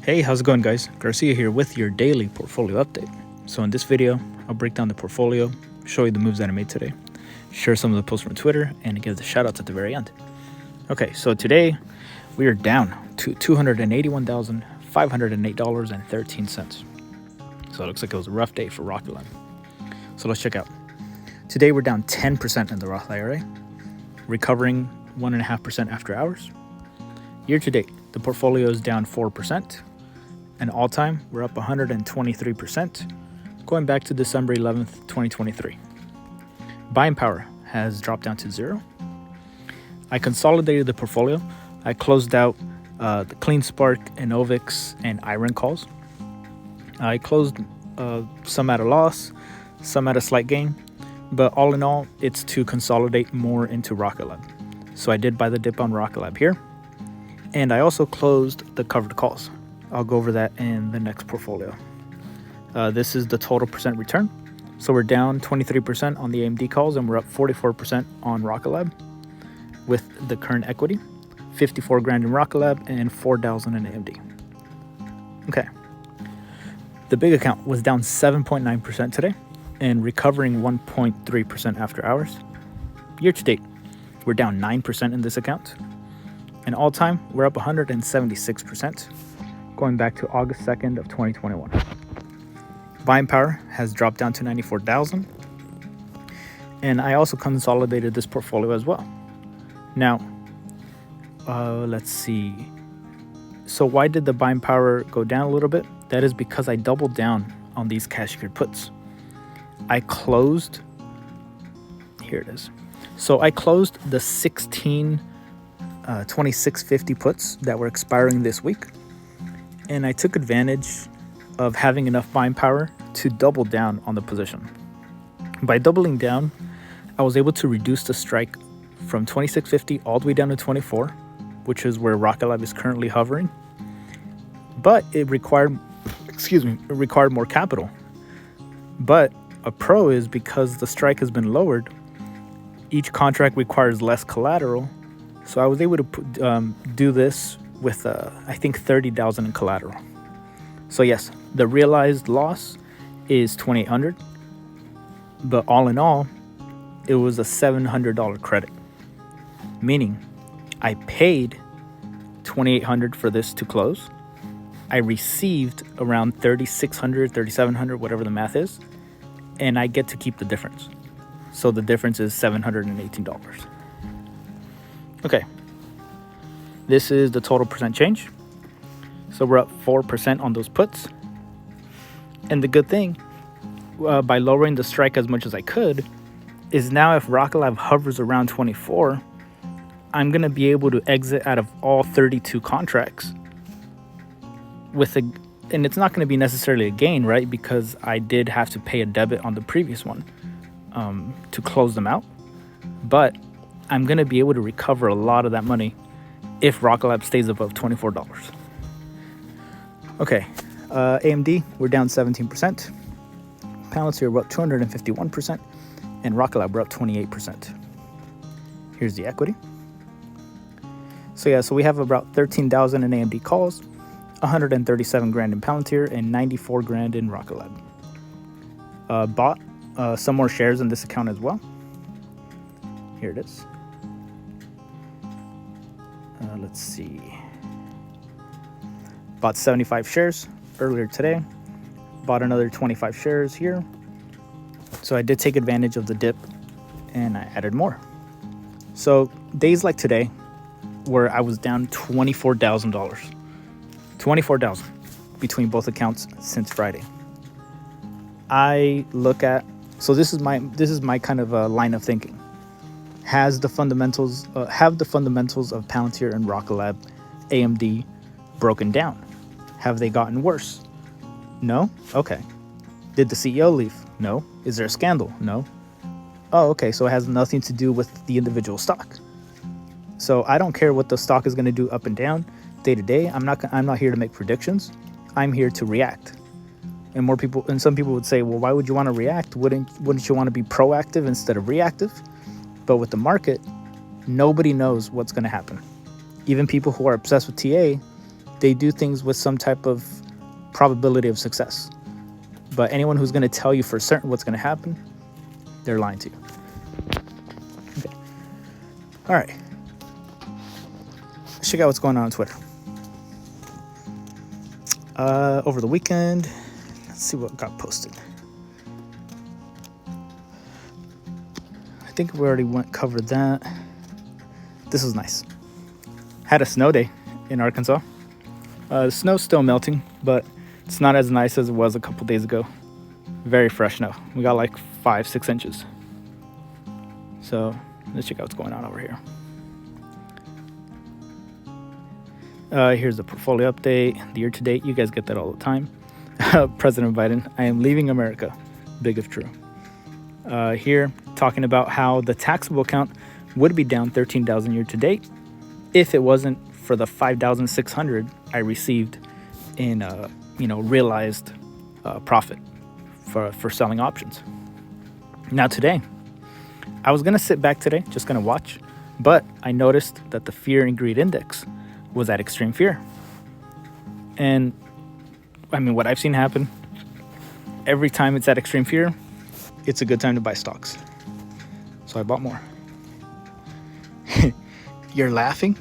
Hey, how's it going, guys? Garcia here with your daily portfolio update. So in this video, I'll break down the portfolio, show you the moves that I made today, share some of the posts from Twitter, and give the shoutouts at the very end. Okay, so today we are down to $281,508.13. So it looks like it was a rough day for Rocket Lab. So let's check out. Today we're down 10% in the Roth IRA, recovering 1.5% after hours. Year to date, the portfolio is down 4%. And all time, we're up 123%, going back to December 11th, 2023. Buying power has dropped down to 0. I consolidated the portfolio. I closed out the CleanSpark, Innovix, and Iron calls. I closed some at a loss, some at a slight gain, but all in all, it's to consolidate more into Rocket Lab. So I did buy the dip on Rocket Lab here, and I also closed the covered calls. I'll go over that in the next portfolio. This is the total percent return. So we're down 23% on the AMD calls, and we're up 44% on Rocket Lab with the current equity, 54 grand in Rocket Lab and 4,000 in AMD. Okay. The big account was down 7.9% today and recovering 1.3% after hours. Year to date, we're down 9% in this account. And all time, we're up 176%. Going back to August 2nd of 2021. Buying power has dropped down to 94,000. And I also consolidated this portfolio as well. Now, let's see. So why did the buying power go down a little bit? That is because I doubled down on these cash secured puts. I closed, here it is. So I closed the 16 2650 puts that were expiring this week. And I took advantage of having enough buying power to double down on the position. By doubling down, I was able to reduce the strike from 2650 all the way down to 24, which is where Rocket Lab is currently hovering. But it required more capital. But a pro is because the strike has been lowered, each contract requires less collateral. So I was able to do this with I think 30,000 in collateral. So yes, the realized loss is 2,800, but all in all, it was a $700 credit, meaning I paid 2,800 for this to close. I received around 3,600, 3,700, whatever the math is, and I get to keep the difference. So the difference is $718. Okay. This is the total percent change. So we're up 4% on those puts. And the good thing, by lowering the strike as much as I could, is now if Rocket Lab hovers around 24, I'm going to be able to exit out of all 32 contracts and it's not going to be necessarily a gain, right? Because I did have to pay a debit on the previous one to close them out. But I'm going to be able to recover a lot of that money if Rocket Lab stays above $24. Okay, AMD, we're down 17%. Palantir, we're up 251%. And Rocket Lab, we're up 28%. Here's the equity. So we have about 13,000 in AMD calls, 137 grand in Palantir, and 94 grand in Rocket Lab. Bought some more shares in this account as well. Here it is. Let's see. Bought 75 shares earlier today. Bought another 25 shares here. So I did take advantage of the dip and I added more. So days like today where I was down $24,000. $24,000 between both accounts since Friday. I look at, so this is my kind of line of thinking. Have the fundamentals of Palantir and Rocket Lab, AMD, broken down? Have they gotten worse? No? Okay. Did the CEO leave? No. Is there a scandal? No. Oh, okay. So it has nothing to do with the individual stock. So I don't care what the stock is going to do up and down, day to day. I'm not here to make predictions. I'm here to react. And some people would say, well, why would you want to react? Wouldn't you want to be proactive instead of reactive? But with the market, nobody knows what's going to happen. Even people who are obsessed with TA they do things with some type of probability of success. But anyone who's going to tell you for certain what's going to happen, they're lying to you. Okay. All right. Let's check out what's going on Twitter. Over the weekend, let's see what got posted. I think we already covered that. This was nice. Had a snow day in Arkansas. The snow's still melting, but it's not as nice as it was a couple days ago. Very fresh snow. We got like 5-6 inches. So let's check out what's going on over here. Here's the portfolio update, the year to date. You guys get that all the time. President Biden, I am leaving America. Big if true. Here, talking about how the taxable account would be down 13,000 year to date if it wasn't for the 5,600 I received in realized profit for selling options. Now today, I was gonna sit back today, just gonna watch, but I noticed that the fear and greed index was at extreme fear. And I mean, what I've seen happen, every time it's at extreme fear, it's a good time to buy stocks. So I bought more. You're laughing?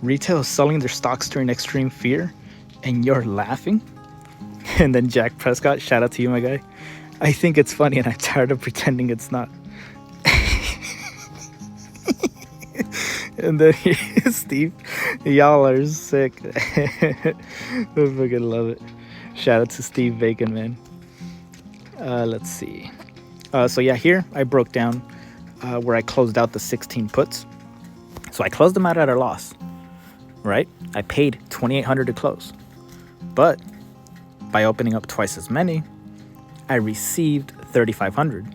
Retail is selling their stocks during extreme fear, and you're laughing? And then Jack Prescott, shout out to you, my guy. I think it's funny, and I'm tired of pretending it's not. And then Steve, y'all are sick. I fucking love it. Shout out to Steve Bacon, man. Let's see. So yeah, here I broke down where I closed out the 16 puts. So I closed them out at a loss, right? I paid $2,800 to close. But by opening up twice as many, I received $3,500.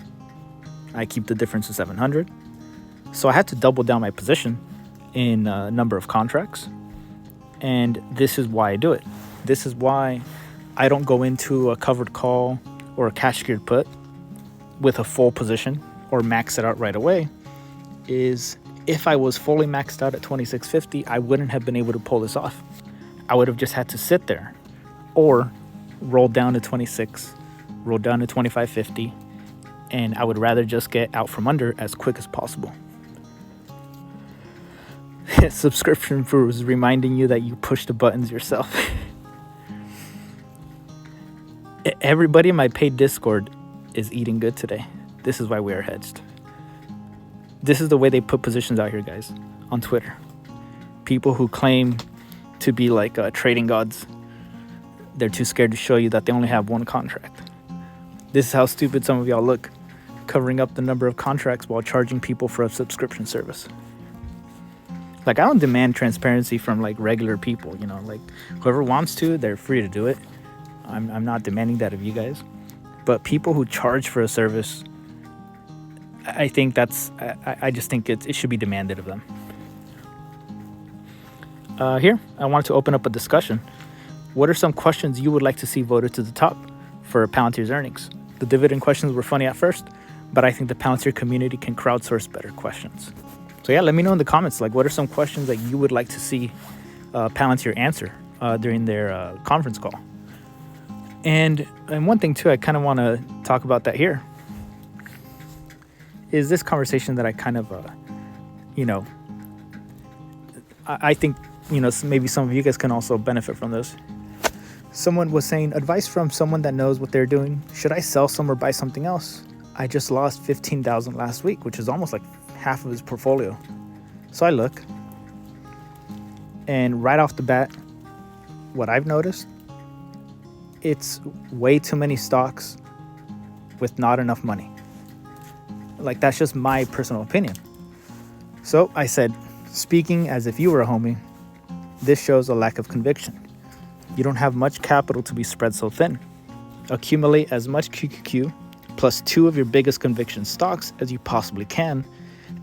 I keep the difference of $700. So I had to double down my position in a number of contracts. And this is why I do it. This is why I don't go into a covered call or a cash secured put with a full position or max it out right away. Is if I was fully maxed out at 26.50, I wouldn't have been able to pull this off. I would have just had to sit there or roll down to 26, roll down to 25.50, and I would rather just get out from under as quick as possible. Subscription for is reminding you that you push the buttons yourself. Everybody in my paid Discord is eating good today. This is why we are hedged. This is the way they put positions out here, guys, on Twitter. People who claim to be like trading gods, they're too scared to show you that they only have one contract. This is how stupid some of y'all look, covering up the number of contracts while charging people for a subscription service. Like, I don't demand transparency from like regular people, like whoever wants to, they're free to do it. I'm not demanding that of you guys. But people who charge for a service, I think I just think it should be demanded of them. Here, I wanted to open up a discussion. What are some questions you would like to see voted to the top for Palantir's earnings? The dividend questions were funny at first, but I think the Palantir community can crowdsource better questions. So yeah, let me know in the comments, like, what are some questions that you would like to see Palantir answer during their conference call? And one thing too, I kind of want to talk about that here, is this conversation that I kind of, I think, maybe some of you guys can also benefit from this. Someone was saying, advice from someone that knows what they're doing. Should I sell some or buy something else? I just lost $15,000 last week, which is almost like half of his portfolio. So I look, and right off the bat, what I've noticed, it's way too many stocks with not enough money. Like, that's just my personal opinion. So I said, speaking as if you were a homie, this shows a lack of conviction. You don't have much capital to be spread so thin. Accumulate as much QQQ plus 2 of your biggest conviction stocks as you possibly can.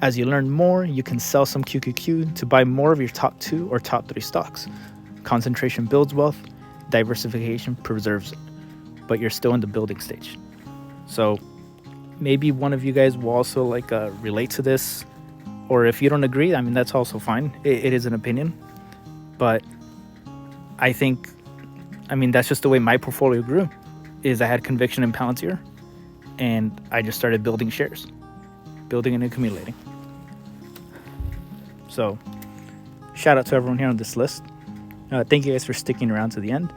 As you learn more, you can sell some QQQ to buy more of your top 2 or top 3 stocks. Concentration builds wealth, diversification preserves it, but you're still in the building stage. So maybe one of you guys will also relate to this, or if you don't agree, I mean, that's also fine. It is an opinion, but I think, that's just the way my portfolio grew, is I had conviction in Palantir, and I just started building shares, building and accumulating. So shout out to everyone here on this list. Thank you guys for sticking around to the end.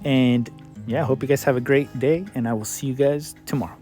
And yeah, I hope you guys have a great day, and I will see you guys tomorrow.